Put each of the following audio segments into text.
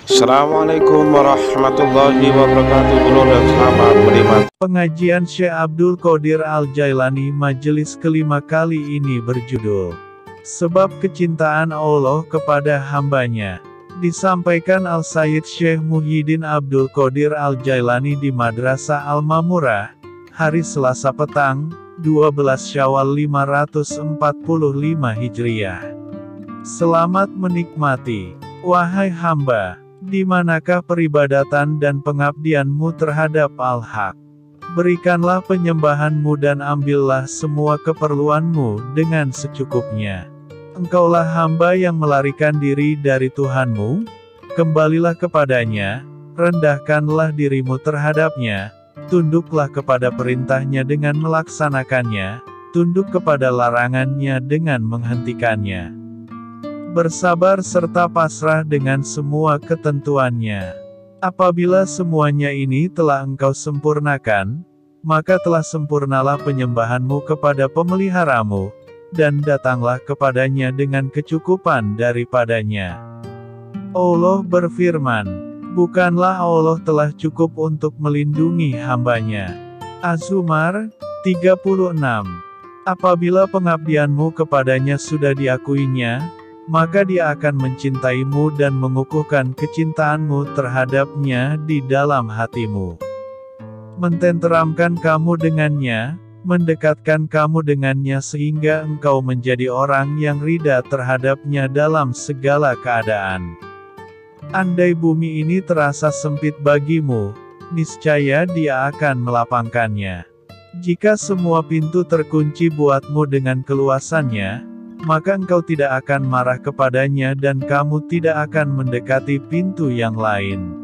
Assalamualaikum warahmatullahi wabarakatuh. Dulu dan selamat menikmati. Pengajian Syekh Abdul Qadir Al-Jailani majelis kelima kali ini berjudul Sebab Kecintaan Allah kepada Hambanya. Disampaikan Al-Sayyid Syekh Muhyiddin Abdul Qadir Al-Jailani di Madrasah Al-Mamurah, hari Selasa petang, 12 Syawal 545 Hijriah. Selamat menikmati. Wahai hamba, di manakah peribadatan dan pengabdianmu terhadap Al-Haq? Berikanlah penyembahanmu dan ambillah semua keperluanmu dengan secukupnya. Engkaulah hamba yang melarikan diri dari Tuhanmu, kembalilah kepadanya, rendahkanlah dirimu terhadapnya, tunduklah kepada perintahnya dengan melaksanakannya, tunduk kepada larangannya dengan menghentikannya. Bersabar serta pasrah dengan semua ketentuannya. Apabila semuanya ini telah engkau sempurnakan, maka telah sempurnalah penyembahanmu kepada pemeliharamu, dan datanglah kepadanya dengan kecukupan daripadanya. Allah berfirman, bukanlah Allah telah cukup untuk melindungi hambanya. Az-Zumar 36. Apabila pengabdianmu kepadanya sudah diakuinya, maka dia akan mencintaimu dan mengukuhkan kecintaanmu terhadapnya di dalam hatimu. Mententeramkan kamu dengannya, mendekatkan kamu dengannya sehingga engkau menjadi orang yang ridha terhadapnya dalam segala keadaan. Andai bumi ini terasa sempit bagimu, niscaya dia akan melapangkannya. Jika semua pintu terkunci buatmu dengan keluasannya, maka engkau tidak akan marah kepadanya dan kamu tidak akan mendekati pintu yang lain.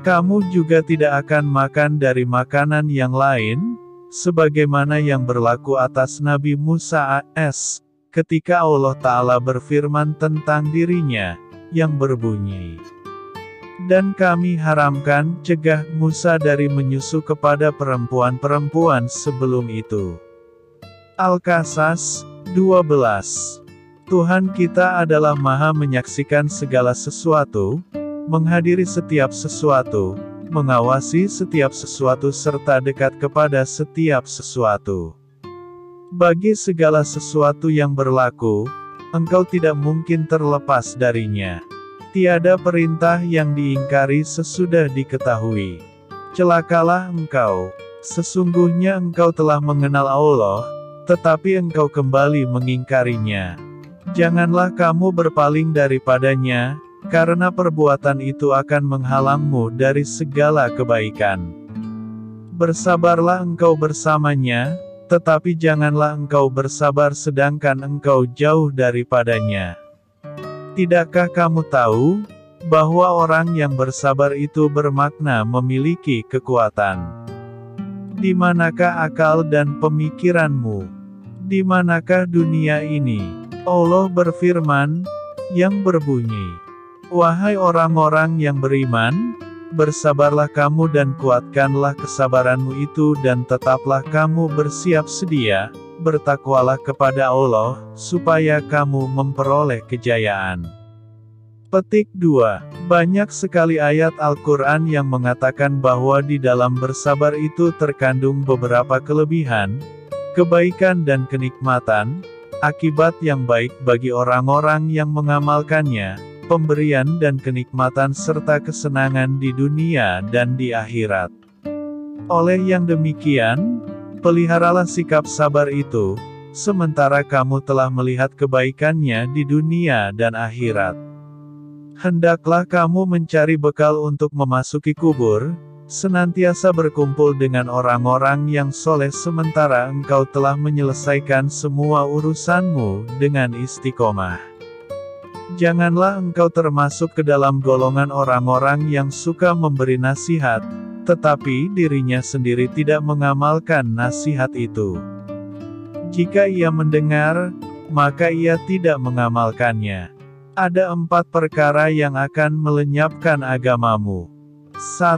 Kamu juga tidak akan makan dari makanan yang lain, sebagaimana yang berlaku atas Nabi Musa AS, ketika Allah Ta'ala berfirman tentang dirinya, yang berbunyi, dan kami haramkan cegah Musa dari menyusu kepada perempuan-perempuan sebelum itu. Al-Qasas 12. Tuhan kita adalah Maha menyaksikan segala sesuatu, menghadiri setiap sesuatu, mengawasi setiap sesuatu serta dekat kepada setiap sesuatu. Bagi segala sesuatu yang berlaku, engkau tidak mungkin terlepas darinya. Tiada perintah yang diingkari sesudah diketahui. Celakalah engkau, sesungguhnya engkau telah mengenal Allah, tetapi engkau kembali mengingkarinya. Janganlah kamu berpaling daripadanya, karena perbuatan itu akan menghalangmu dari segala kebaikan. Bersabarlah engkau bersamanya, tetapi janganlah engkau bersabar sedangkan engkau jauh daripadanya. Tidakkah kamu tahu, bahwa orang yang bersabar itu bermakna memiliki kekuatan? Di manakah akal dan pemikiranmu? Di manakah dunia ini? Allah berfirman, yang berbunyi, wahai orang-orang yang beriman, bersabarlah kamu dan kuatkanlah kesabaranmu itu dan tetaplah kamu bersiap sedia, bertakwalah kepada Allah, supaya kamu memperoleh kejayaan. Petik 2. Banyak sekali ayat Al-Quran yang mengatakan bahwa di dalam bersabar itu terkandung beberapa kelebihan, kebaikan dan kenikmatan, akibat yang baik bagi orang-orang yang mengamalkannya, pemberian dan kenikmatan serta kesenangan di dunia dan di akhirat. Oleh yang demikian, peliharalah sikap sabar itu, sementara kamu telah melihat kebaikannya di dunia dan akhirat. Hendaklah kamu mencari bekal untuk memasuki kubur, senantiasa berkumpul dengan orang-orang yang soleh sementara engkau telah menyelesaikan semua urusanmu dengan istiqomah. Janganlah engkau termasuk ke dalam golongan orang-orang yang suka memberi nasihat, tetapi dirinya sendiri tidak mengamalkan nasihat itu. Jika ia mendengar, maka ia tidak mengamalkannya. Ada 4 perkara yang akan melenyapkan agamamu. 1.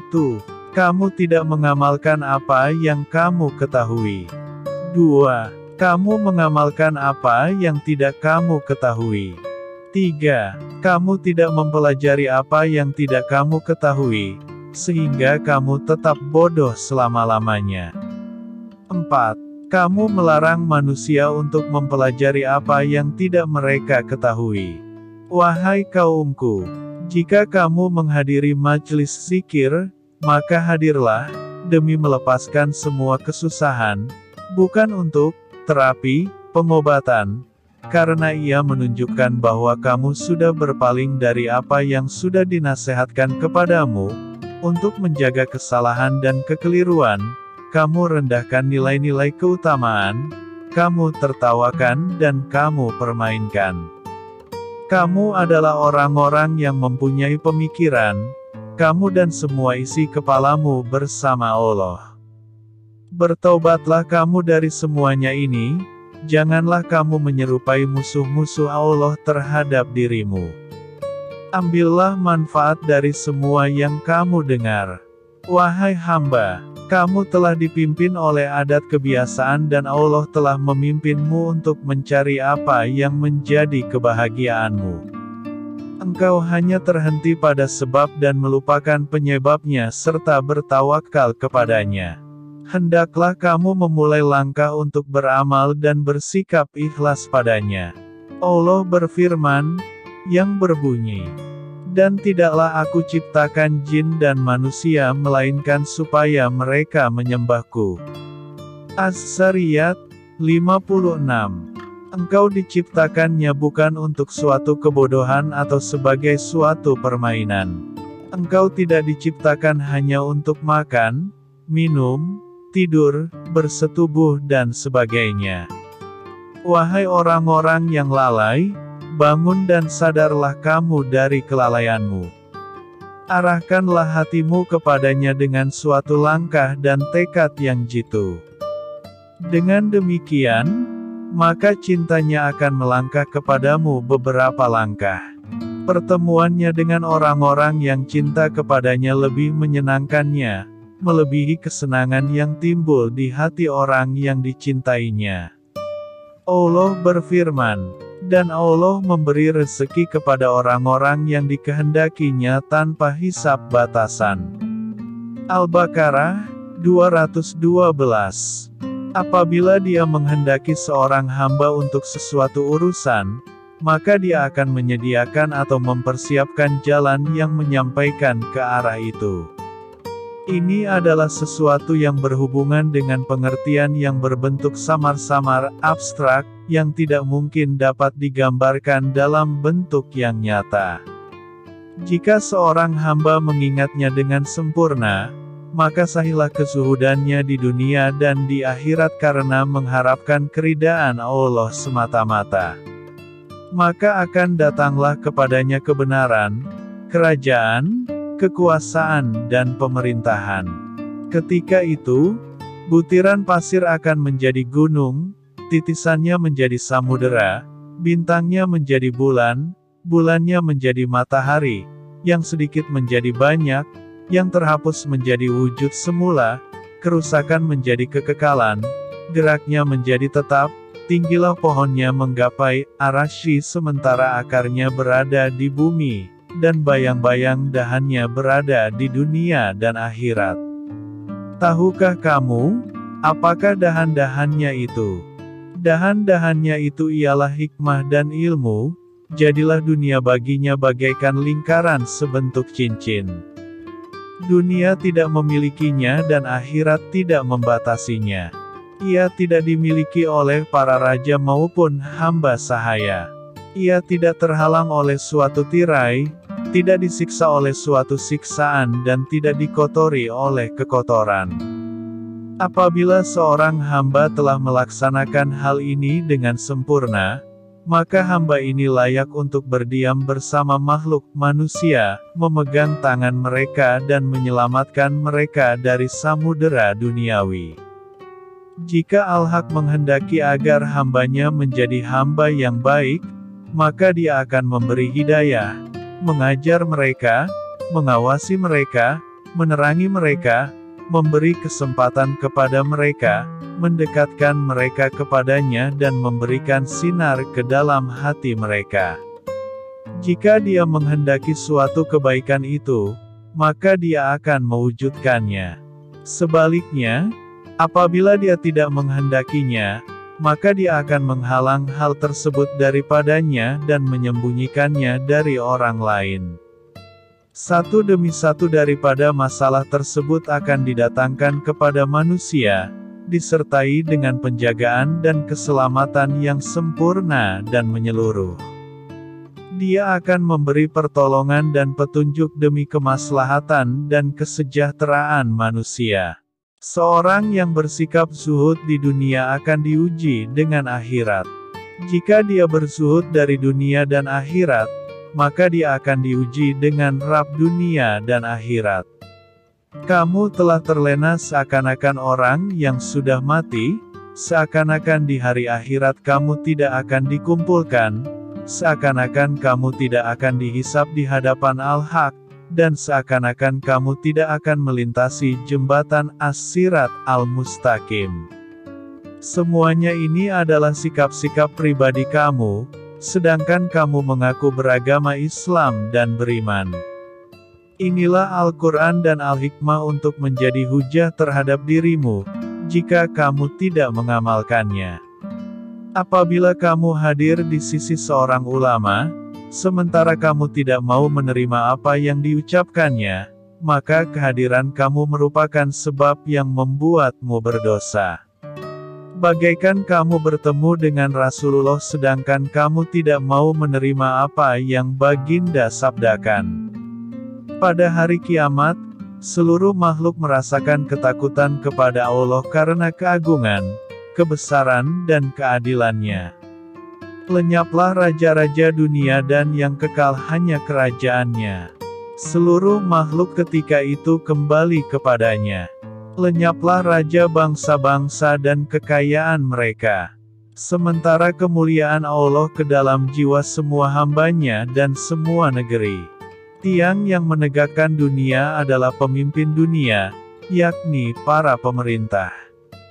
Kamu tidak mengamalkan apa yang kamu ketahui. 2. Kamu mengamalkan apa yang tidak kamu ketahui. 3. Kamu tidak mempelajari apa yang tidak kamu ketahui, sehingga kamu tetap bodoh selama-lamanya. 4. Kamu melarang manusia untuk mempelajari apa yang tidak mereka ketahui. Wahai kaumku, jika kamu menghadiri majelis zikir, maka hadirlah, demi melepaskan semua kesusahan, bukan untuk terapi, pengobatan, karena ia menunjukkan bahwa kamu sudah berpaling dari apa yang sudah dinasehatkan kepadamu, untuk menjaga kesalahan dan kekeliruan, kamu rendahkan nilai-nilai keutamaan, kamu tertawakan dan kamu permainkan. Kamu adalah orang-orang yang mempunyai pemikiran, kamu dan semua isi kepalamu bersama Allah. Bertobatlah kamu dari semuanya ini, janganlah kamu menyerupai musuh-musuh Allah terhadap dirimu. Ambillah manfaat dari semua yang kamu dengar. Wahai hamba, kamu telah dipimpin oleh adat kebiasaan dan Allah telah memimpinmu untuk mencari apa yang menjadi kebahagiaanmu. Engkau hanya terhenti pada sebab dan melupakan penyebabnya serta bertawakal kepadanya. Hendaklah kamu memulai langkah untuk beramal dan bersikap ikhlas padanya. Allah berfirman, yang berbunyi, dan tidaklah aku ciptakan jin dan manusia melainkan supaya mereka menyembahku. Az-Zariyat 56. Engkau diciptakannya bukan untuk suatu kebodohan atau sebagai suatu permainan. Engkau tidak diciptakan hanya untuk makan, minum, tidur, bersetubuh dan sebagainya. Wahai orang-orang yang lalai, bangun dan sadarlah kamu dari kelalaianmu. Arahkanlah hatimu kepadanya dengan suatu langkah dan tekad yang jitu. Dengan demikian, maka cintanya akan melangkah kepadamu beberapa langkah. Pertemuannya dengan orang-orang yang cinta kepadanya lebih menyenangkannya, melebihi kesenangan yang timbul di hati orang yang dicintainya. Allah berfirman, dan Allah memberi rezeki kepada orang-orang yang dikehendakinya tanpa hisab batasan. Al-Baqarah 212. Apabila dia menghendaki seorang hamba untuk sesuatu urusan, maka dia akan menyediakan atau mempersiapkan jalan yang menyampaikan ke arah itu. Ini adalah sesuatu yang berhubungan dengan pengertian yang berbentuk samar-samar, abstrak, yang tidak mungkin dapat digambarkan dalam bentuk yang nyata. Jika seorang hamba mengingatnya dengan sempurna, maka sahihlah kezuhudannya di dunia dan di akhirat karena mengharapkan keridaan Allah semata-mata. Maka akan datanglah kepadanya kebenaran, kerajaan, kekuasaan dan pemerintahan. Ketika itu, butiran pasir akan menjadi gunung, titisannya menjadi samudera, bintangnya menjadi bulan, bulannya menjadi matahari, yang sedikit menjadi banyak, yang terhapus menjadi wujud semula, kerusakan menjadi kekekalan, geraknya menjadi tetap, tinggilah pohonnya menggapai arasy sementara akarnya berada di bumi, dan bayang-bayang dahannya berada di dunia dan akhirat. Tahukah kamu, apakah dahan-dahannya itu? Dahan-dahannya itu ialah hikmah dan ilmu, jadilah dunia baginya bagaikan lingkaran sebentuk cincin. Dunia tidak memilikinya dan akhirat tidak membatasinya. Ia tidak dimiliki oleh para raja maupun hamba sahaya. Ia tidak terhalang oleh suatu tirai, tidak disiksa oleh suatu siksaan dan tidak dikotori oleh kekotoran. Apabila seorang hamba telah melaksanakan hal ini dengan sempurna, maka hamba ini layak untuk berdiam bersama makhluk manusia, memegang tangan mereka dan menyelamatkan mereka dari samudera duniawi. Jika Al-Haq menghendaki agar hambanya menjadi hamba yang baik, maka dia akan memberi hidayah, mengajar mereka, mengawasi mereka, menerangi mereka, memberi kesempatan kepada mereka, mendekatkan mereka kepadanya dan memberikan sinar ke dalam hati mereka. Jika Dia menghendaki suatu kebaikan itu, maka Dia akan mewujudkannya. Sebaliknya, apabila Dia tidak menghendakinya, maka Dia akan menghalang hal tersebut daripadanya dan menyembunyikannya dari orang lain. Satu demi satu daripada masalah tersebut akan didatangkan kepada manusia, disertai dengan penjagaan dan keselamatan yang sempurna dan menyeluruh. Dia akan memberi pertolongan dan petunjuk demi kemaslahatan dan kesejahteraan manusia. Seorang yang bersikap zuhud di dunia akan diuji dengan akhirat. Jika dia berzuhud dari dunia dan akhirat, maka dia akan diuji dengan Rabb dunia dan akhirat. Kamu telah terlena seakan-akan orang yang sudah mati, seakan-akan di hari akhirat kamu tidak akan dikumpulkan, seakan-akan kamu tidak akan dihisab di hadapan Al-Haq, dan seakan-akan kamu tidak akan melintasi jembatan As-Sirat Al-Mustaqim. Semuanya ini adalah sikap-sikap pribadi kamu, sedangkan kamu mengaku beragama Islam dan beriman. Inilah Al-Quran dan Al-Hikmah untuk menjadi hujah terhadap dirimu, jika kamu tidak mengamalkannya. Apabila kamu hadir di sisi seorang ulama, sementara kamu tidak mau menerima apa yang diucapkannya, maka kehadiran kamu merupakan sebab yang membuatmu berdosa. Bagaikan kamu bertemu dengan Rasulullah sedangkan kamu tidak mau menerima apa yang baginda sabdakan. Pada hari kiamat, seluruh makhluk merasakan ketakutan kepada Allah karena keagungan, kebesaran dan keadilannya. Lenyaplah raja-raja dunia dan yang kekal hanya kerajaannya. Seluruh makhluk ketika itu kembali kepadanya. Lenyaplah raja bangsa-bangsa dan kekayaan mereka. Sementara kemuliaan Allah ke dalam jiwa semua hambanya dan semua negeri. Tiang yang menegakkan dunia adalah pemimpin dunia, yakni para pemerintah.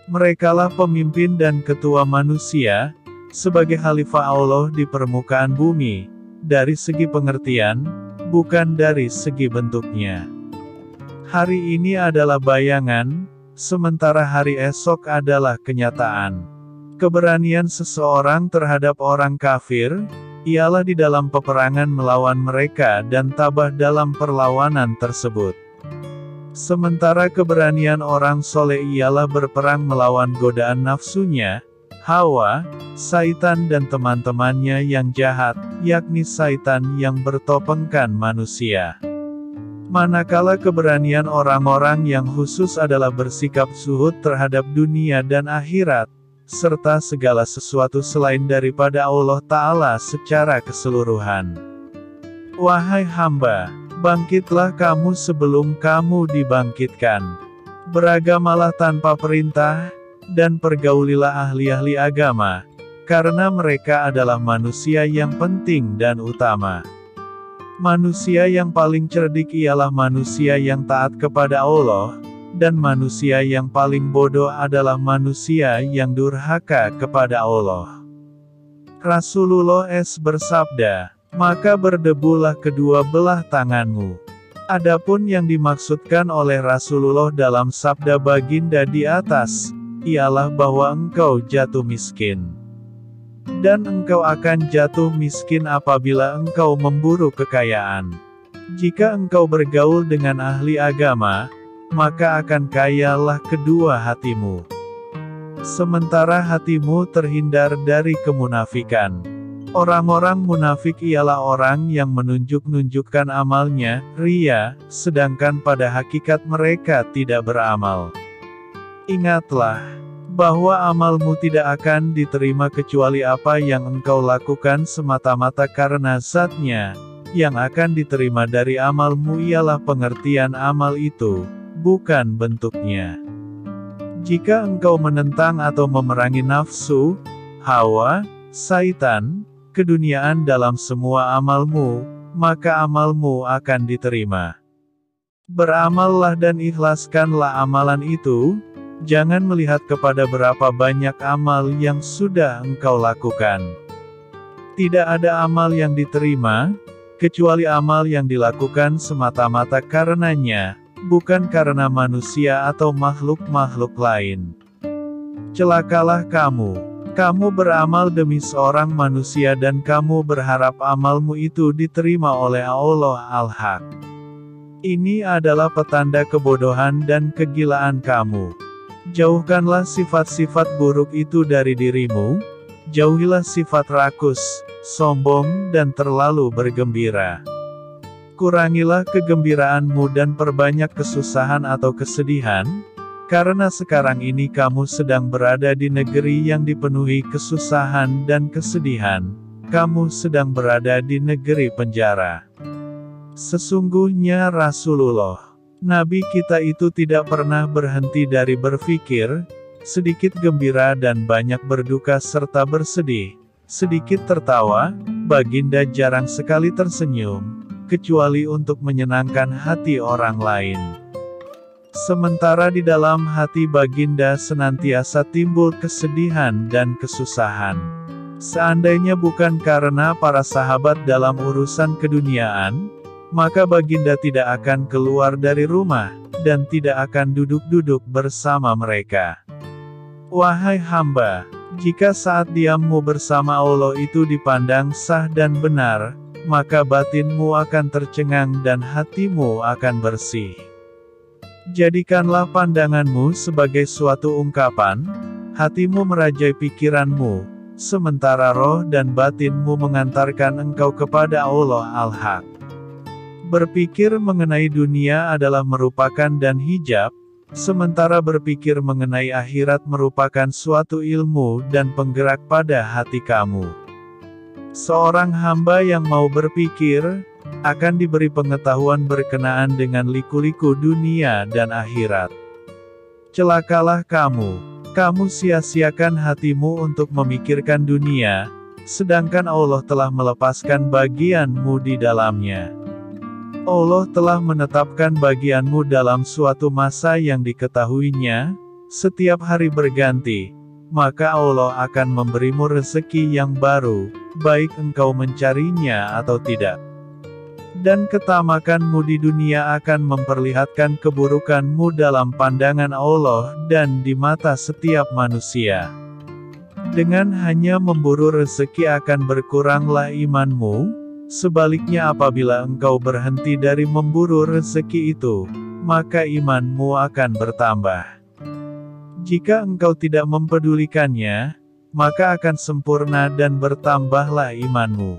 Merekalah pemimpin dan ketua manusia, sebagai khalifah Allah di permukaan bumi, dari segi pengertian, bukan dari segi bentuknya. Hari ini adalah bayangan, sementara hari esok adalah kenyataan. Keberanian seseorang terhadap orang kafir, ialah di dalam peperangan melawan mereka dan tabah dalam perlawanan tersebut. Sementara keberanian orang soleh ialah berperang melawan godaan nafsunya, Hawa, Saitan dan teman-temannya yang jahat, yakni Saitan yang bertopengkan manusia. Manakala keberanian orang-orang yang khusus adalah bersikap zuhud terhadap dunia dan akhirat, serta segala sesuatu selain daripada Allah Ta'ala secara keseluruhan. Wahai hamba, bangkitlah kamu sebelum kamu dibangkitkan. Beragamalah tanpa perintah, dan pergaulilah ahli-ahli agama, karena mereka adalah manusia yang penting dan utama. Manusia yang paling cerdik ialah manusia yang taat kepada Allah, dan manusia yang paling bodoh adalah manusia yang durhaka kepada Allah. Rasulullah bersabda, maka berdebulah kedua belah tanganmu. Adapun yang dimaksudkan oleh Rasulullah dalam sabda baginda di atas, ialah bahwa engkau jatuh miskin. Dan engkau akan jatuh miskin apabila engkau memburu kekayaan. Jika engkau bergaul dengan ahli agama, maka akan kayalah kedua hatimu. Sementara hatimu terhindar dari kemunafikan. Orang-orang munafik ialah orang yang menunjukkan amalnya, ria, sedangkan pada hakikat mereka tidak beramal. Ingatlah, bahwa amalmu tidak akan diterima kecuali apa yang engkau lakukan semata-mata karena zatnya. Yang akan diterima dari amalmu ialah pengertian amal itu, bukan bentuknya. Jika engkau menentang atau memerangi nafsu, hawa, Saitan, keduniaan dalam semua amalmu, maka amalmu akan diterima. Beramallah dan ikhlaskanlah amalan itu. Jangan melihat kepada berapa banyak amal yang sudah engkau lakukan. Tidak ada amal yang diterima, kecuali amal yang dilakukan semata-mata karenanya, bukan karena manusia atau makhluk-makhluk lain. Celakalah kamu! Kamu beramal demi seorang manusia dan kamu berharap amalmu itu diterima oleh Allah Al-Haq. Ini adalah petanda kebodohan dan kegilaan kamu. Jauhkanlah sifat-sifat buruk itu dari dirimu, jauhilah sifat rakus, sombong, dan terlalu bergembira. Kurangilah kegembiraanmu dan perbanyak kesusahan atau kesedihan, karena sekarang ini kamu sedang berada di negeri yang dipenuhi kesusahan dan kesedihan, kamu sedang berada di negeri penjara. Sesungguhnya Rasulullah, Nabi kita itu tidak pernah berhenti dari berpikir, sedikit gembira dan banyak berduka serta bersedih, sedikit tertawa, baginda jarang sekali tersenyum, kecuali untuk menyenangkan hati orang lain. Sementara di dalam hati baginda senantiasa timbul kesedihan dan kesusahan. Seandainya bukan karena para sahabat dalam urusan keduniaan, maka baginda tidak akan keluar dari rumah, dan tidak akan duduk-duduk bersama mereka. Wahai hamba, jika saat diammu bersama Allah itu dipandang sah dan benar, maka batinmu akan tercengang dan hatimu akan bersih. Jadikanlah pandanganmu sebagai suatu ungkapan, hatimu merajai pikiranmu, sementara roh dan batinmu mengantarkan engkau kepada Allah Al-Haq. Berpikir mengenai dunia adalah merupakan dan hijab, sementara berpikir mengenai akhirat merupakan suatu ilmu dan penggerak pada hati kamu. Seorang hamba yang mau berpikir, akan diberi pengetahuan berkenaan dengan liku-liku dunia dan akhirat. Celakalah kamu! Kamu sia-siakan hatimu untuk memikirkan dunia, sedangkan Allah telah melepaskan bagianmu di dalamnya. Allah telah menetapkan bagianmu dalam suatu masa yang diketahuinya, setiap hari berganti, maka Allah akan memberimu rezeki yang baru, baik engkau mencarinya atau tidak. Dan ketamakanmu di dunia akan memperlihatkan keburukanmu dalam pandangan Allah dan di mata setiap manusia. Dengan hanya memburu rezeki akan berkuranglah imanmu. Sebaliknya apabila engkau berhenti dari memburu rezeki itu, maka imanmu akan bertambah. Jika engkau tidak mempedulikannya, maka akan sempurna dan bertambahlah imanmu.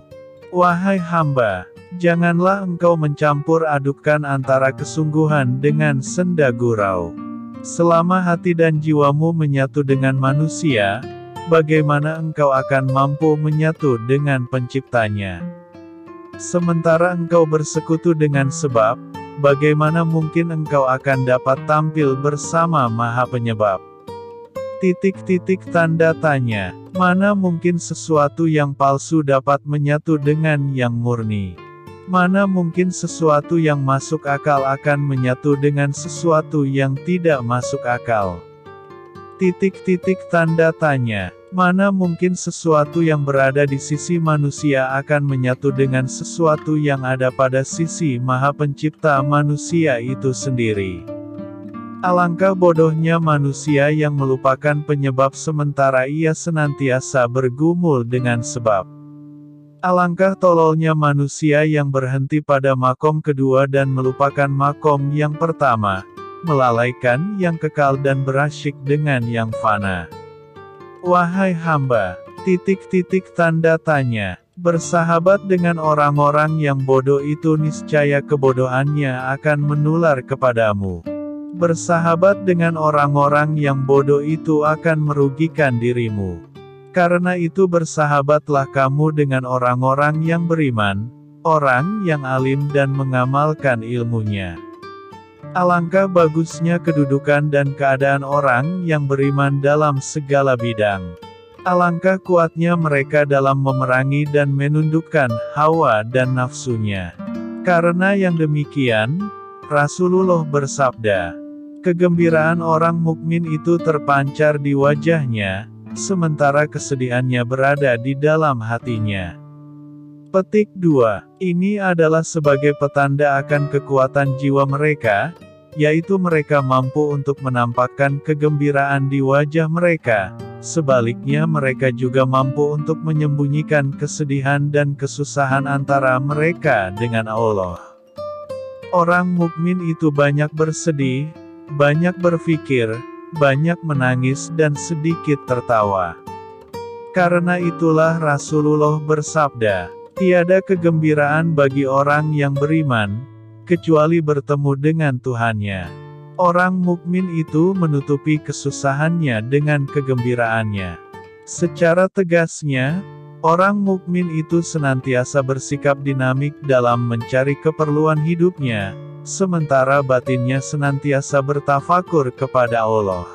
Wahai hamba, janganlah engkau mencampur adukkan antara kesungguhan dengan senda gurau. Selama hati dan jiwamu menyatu dengan manusia, bagaimana engkau akan mampu menyatu dengan penciptanya? Sementara engkau bersekutu dengan sebab, bagaimana mungkin engkau akan dapat tampil bersama Maha Penyebab? Tanda tanya, mana mungkin sesuatu yang palsu dapat menyatu dengan yang murni? Mana mungkin sesuatu yang masuk akal akan menyatu dengan sesuatu yang tidak masuk akal? Tanda tanya, mana mungkin sesuatu yang berada di sisi manusia akan menyatu dengan sesuatu yang ada pada sisi Maha Pencipta manusia itu sendiri? Alangkah bodohnya manusia yang melupakan penyebab sementara ia senantiasa bergumul dengan sebab. Alangkah tololnya manusia yang berhenti pada makom kedua dan melupakan makom yang pertama, melalaikan yang kekal dan berasyik dengan yang fana. Wahai hamba, tanda tanya, bersahabat dengan orang-orang yang bodoh itu niscaya kebodohannya akan menular kepadamu. Bersahabat dengan orang-orang yang bodoh itu akan merugikan dirimu. Karena itu bersahabatlah kamu dengan orang-orang yang beriman, orang yang alim dan mengamalkan ilmunya. Alangkah bagusnya kedudukan dan keadaan orang yang beriman dalam segala bidang. Alangkah kuatnya mereka dalam memerangi dan menundukkan hawa dan nafsunya. Karena yang demikian, Rasulullah bersabda, kegembiraan orang mukmin itu terpancar di wajahnya, sementara kesedihannya berada di dalam hatinya. Petik 2. Ini adalah sebagai petanda akan kekuatan jiwa mereka, yaitu mereka mampu untuk menampakkan kegembiraan di wajah mereka. Sebaliknya mereka juga mampu untuk menyembunyikan kesedihan dan kesusahan antara mereka dengan Allah. Orang mukmin itu banyak bersedih, banyak berpikir, banyak menangis dan sedikit tertawa. Karena itulah Rasulullah bersabda, "Tiada kegembiraan bagi orang yang beriman, kecuali bertemu dengan Tuhannya." Orang mukmin itu menutupi kesusahannya dengan kegembiraannya. Secara tegasnya, orang mukmin itu senantiasa bersikap dinamik dalam mencari keperluan hidupnya, sementara batinnya senantiasa bertafakur kepada Allah.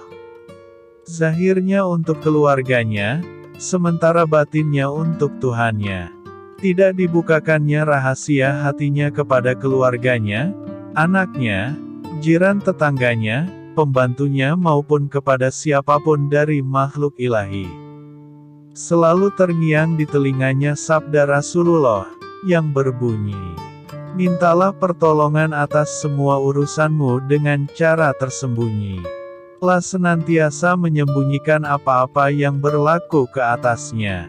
Zahirnya untuk keluarganya, sementara batinnya untuk Tuhannya. Tidak dibukakannya rahasia hatinya kepada keluarganya, anaknya, jiran tetangganya, pembantunya maupun kepada siapapun dari makhluk ilahi. Selalu terngiang di telinganya sabda Rasulullah, yang berbunyi, "Mintalah pertolongan atas semua urusanmu dengan cara tersembunyi. Lah senantiasa menyembunyikan apa-apa yang berlaku ke atasnya.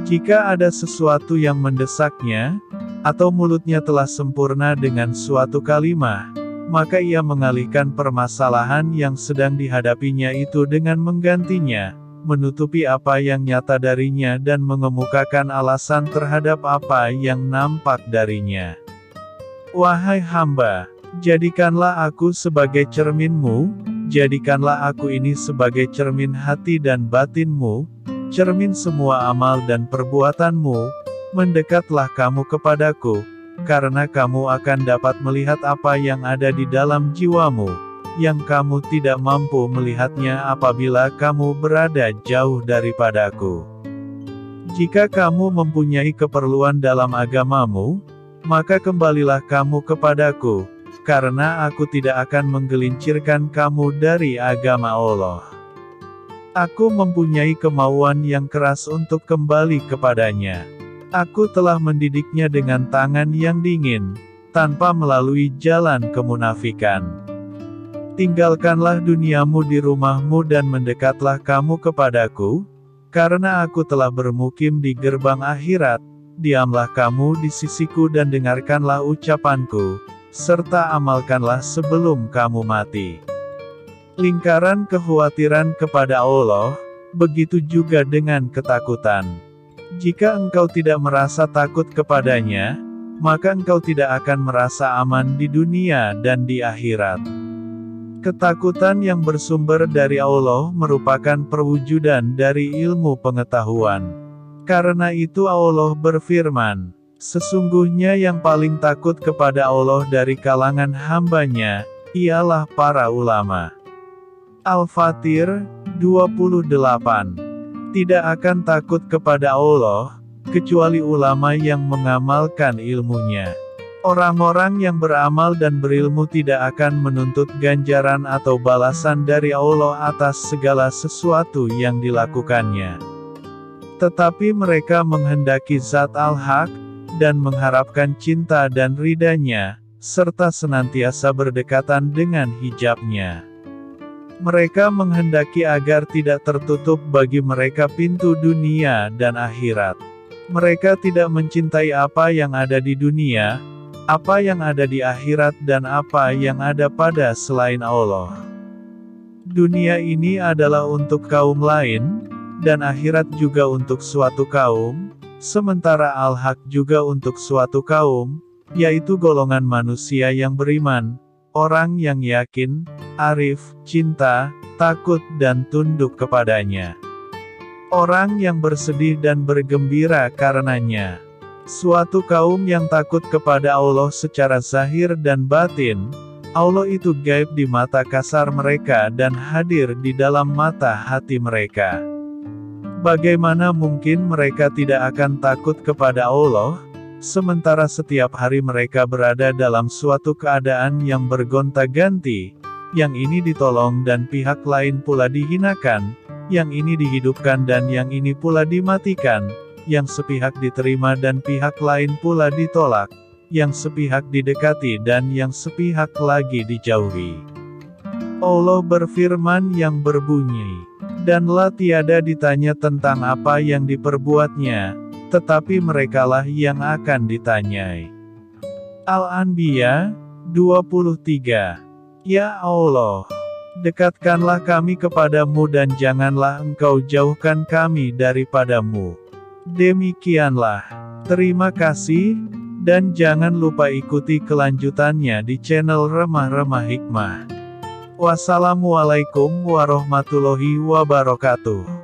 Jika ada sesuatu yang mendesaknya, atau mulutnya telah sempurna dengan suatu kalimah, maka ia mengalihkan permasalahan yang sedang dihadapinya itu dengan menggantinya, menutupi apa yang nyata darinya dan mengemukakan alasan terhadap apa yang nampak darinya. Wahai hamba, jadikanlah aku sebagai cerminmu, jadikanlah aku ini sebagai cermin hati dan batinmu, cermin semua amal dan perbuatanmu, mendekatlah kamu kepadaku, karena kamu akan dapat melihat apa yang ada di dalam jiwamu, yang kamu tidak mampu melihatnya apabila kamu berada jauh daripadaku. Jika kamu mempunyai keperluan dalam agamamu, maka kembalilah kamu kepadaku, karena aku tidak akan menggelincirkan kamu dari agama Allah. Aku mempunyai kemauan yang keras untuk kembali kepadanya. Aku telah mendidiknya dengan tangan yang dingin, tanpa melalui jalan kemunafikan. Tinggalkanlah duniamu di rumahmu dan mendekatlah kamu kepadaku, karena aku telah bermukim di gerbang akhirat, diamlah kamu di sisiku dan dengarkanlah ucapanku, serta amalkanlah sebelum kamu mati. Lingkaran kekhawatiran kepada Allah, begitu juga dengan ketakutan. Jika engkau tidak merasa takut kepadanya, maka engkau tidak akan merasa aman di dunia dan di akhirat. Ketakutan yang bersumber dari Allah merupakan perwujudan dari ilmu pengetahuan. Karena itu Allah berfirman, "Sesungguhnya yang paling takut kepada Allah dari kalangan hambanya, ialah para ulama." Al-Fatir 28. Tidak akan takut kepada Allah, kecuali ulama yang mengamalkan ilmunya. Orang-orang yang beramal dan berilmu tidak akan menuntut ganjaran atau balasan dari Allah atas segala sesuatu yang dilakukannya. Tetapi mereka menghendaki zat al-haq, dan mengharapkan cinta dan ridanya, serta senantiasa berdekatan dengan hijabnya. Mereka menghendaki agar tidak tertutup bagi mereka pintu dunia dan akhirat. Mereka tidak mencintai apa yang ada di dunia, apa yang ada di akhirat dan apa yang ada pada selain Allah. Dunia ini adalah untuk kaum lain, dan akhirat juga untuk suatu kaum, sementara al-haq juga untuk suatu kaum, yaitu golongan manusia yang beriman, orang yang yakin, arif, cinta, takut dan tunduk kepadanya. Orang yang bersedih dan bergembira karenanya. Suatu kaum yang takut kepada Allah secara zahir dan batin, Allah itu gaib di mata kasar mereka dan hadir di dalam mata hati mereka. Bagaimana mungkin mereka tidak akan takut kepada Allah, sementara setiap hari mereka berada dalam suatu keadaan yang bergonta-ganti, yang ini ditolong dan pihak lain pula dihinakan, yang ini dihidupkan dan yang ini pula dimatikan, yang sepihak diterima dan pihak lain pula ditolak, yang sepihak didekati dan yang sepihak lagi dijauhi. Allah berfirman yang berbunyi, "Dan-lah tiada ditanya tentang apa yang diperbuatnya, tetapi merekalah yang akan ditanyai." Al-Anbiya 23. Ya Allah, dekatkanlah kami kepadamu dan janganlah Engkau jauhkan kami daripadamu. Demikianlah. Terima kasih, dan jangan lupa ikuti kelanjutannya di channel Remah-Remah Hikmah. Wassalamualaikum warahmatullahi wabarakatuh.